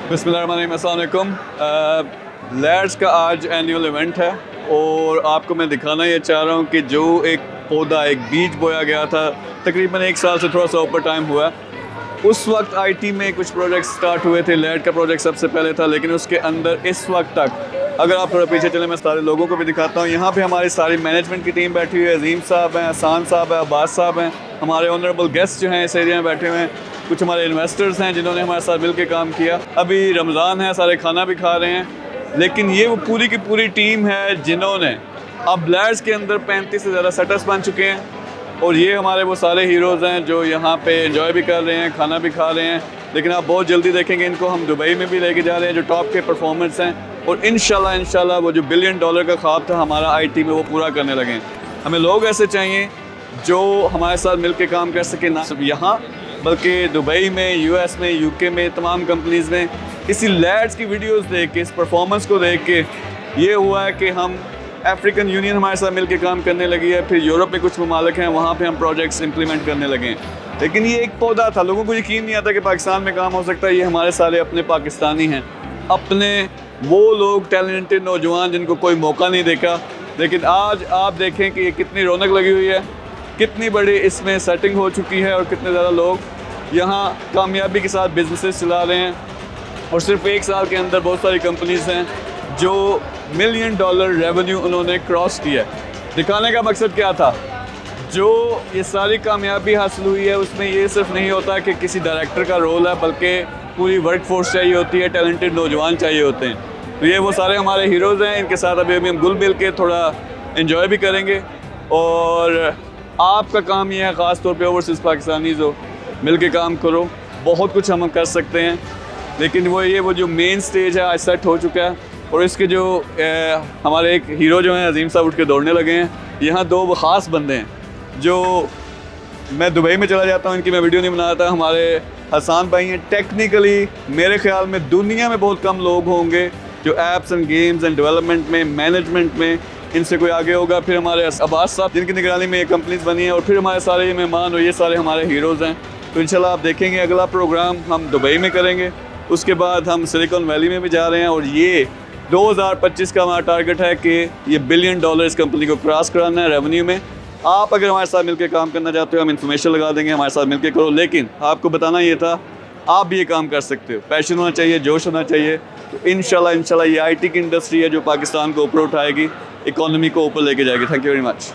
बिस्मिल्लाहिर्रहमानिर्रहीम, अस्सलाम वालेकुम। लैड्स का आज एनुअल इवेंट है और आपको मैं दिखाना ये चाह रहा हूँ कि जो एक पौधा, एक बीज बोया गया था, तकरीबन 1 साल से थोड़ा सा ऊपर टाइम हुआ है। उस वक्त आईटी में कुछ प्रोजेक्ट स्टार्ट हुए थे। लैड का प्रोजेक्ट सबसे पहले था, लेकिन उसके अंदर इस वक्त तक अगर आप थोड़ा पीछे चले, मैं सारे लोगों को भी दिखाता हूँ। यहाँ पे हमारी सारी मैनेजमेंट की टीम बैठी हुई है। अजीम साहब हैं, हसान साहब हैं, अब्बास साहब हैं, हमारे ऑनरेबल गेस्ट जो हैं इस एरिया में बैठे हुए हैं। कुछ हमारे इन्वेस्टर्स हैं जिन्होंने हमारे साथ मिल के काम किया। अभी रमज़ान है, सारे खाना भी खा रहे हैं, लेकिन ये वो पूरी की पूरी टीम है जिन्होंने अब लैड्स के अंदर 35 से ज़्यादा सेटअप्स बन चुके हैं। और ये हमारे वो सारे हीरोज़ हैं जो यहाँ पे एंजॉय भी कर रहे हैं, खाना भी खा रहे हैं। लेकिन आप बहुत जल्दी देखेंगे इनको हम दुबई में भी लेके जा रहे हैं, जो टॉप के परफॉर्मेंस हैं। और इंशाल्लाह वो जो $1 बिलियन का ख्वाब था हमारा आईटी में, वो पूरा करने लगे हैं। हमें लोग ऐसे चाहिए जो हमारे साथ मिल के काम कर सके, ना सिर्फ यहाँ बल्कि दुबई में, यूएस में, यूके में, तमाम कंपनीज़ में। इसी लैड्स की वीडियोस देख के, इस परफॉर्मेंस को देख के ये हुआ है कि हम अफ्रीकन यूनियन हमारे साथ मिल के काम करने लगी है। फिर यूरोप में कुछ ममालिक हैं, वहाँ पे हम प्रोजेक्ट्स इंप्लीमेंट करने लगे हैं। लेकिन ये एक पौधा था, लोगों को यकीन नहीं आता कि पाकिस्तान में काम हो सकता है। ये हमारे सारे अपने पाकिस्तानी हैं, अपने वो लोग टैलेंटेड नौजवान जिनको कोई मौका नहीं देखा। लेकिन आज आप देखें कि ये कितनी रौनक लगी हुई है, कितनी बड़ी इसमें सेटिंग हो चुकी है और कितने ज़्यादा लोग यहाँ कामयाबी के साथ बिजनेसेस चला रहे हैं। और सिर्फ 1 साल के अंदर बहुत सारी कंपनीज़ हैं जो $1 मिलियन रेवेन्यू उन्होंने क्रॉस किया है। दिखाने का मकसद क्या था? जो ये सारी कामयाबी हासिल हुई है उसमें ये सिर्फ नहीं होता कि किसी डायरेक्टर का रोल है, बल्कि पूरी वर्क फोर्स चाहिए होती है, टैलेंटेड नौजवान चाहिए होते हैं। तो ये वो सारे हमारे हीरोज़ हैं। इनके साथ अभी हम घुल मिल के थोड़ा इन्जॉय भी करेंगे। और आपका काम ये है, ख़ास तौर पे ओवरसीज़ पाकिस्तानीज़ हो, मिल के काम करो। बहुत कुछ हम कर सकते हैं, लेकिन वो जो मेन स्टेज है आज सेट हो चुका है। और इसके जो हमारे एक हीरो जो हैं अजीम साहब उठ के दौड़ने लगे हैं। यहाँ 2 ख़ास बंदे हैं जो मैं दुबई में चला जाता हूँ, इनकी मैं वीडियो नहीं बनाता। हमारे हसान भाई हैं। टेक्निकली मेरे ख्याल में दुनिया में बहुत कम लोग होंगे जो apps and games and development में, मैनेजमेंट में इनसे कोई आगे होगा। फिर हमारे अब्बास साहब जिनकी निगरानी में ये कंपनीज बनी है। और फिर हमारे सारे ये मेहमान और ये सारे हमारे हीरोज़ हैं। तो इंशाल्लाह आप देखेंगे अगला प्रोग्राम हम दुबई में करेंगे, उसके बाद हम सिलिकॉन वैली में भी जा रहे हैं। और ये 2025 का हमारा टारगेट है कि ये $1 बिलियन इस कंपनी को क्रॉस कराना है रेवेन्यू में। आप अगर हमारे साथ मिलकर काम करना चाहते हो, हम इन्फॉर्मेशन लगा देंगे, हमारे साथ मिलकर करो। लेकिन आपको बताना ये था, आप भी ये काम कर सकते हो। पैशन होना चाहिए, जोश होना चाहिए। तो इंशाल्लाह ये आईटी की इंडस्ट्री है जो पाकिस्तान को ऊपर उठाएगी, इकॉनमी को ऊपर लेके जाएगी। Thank you very much.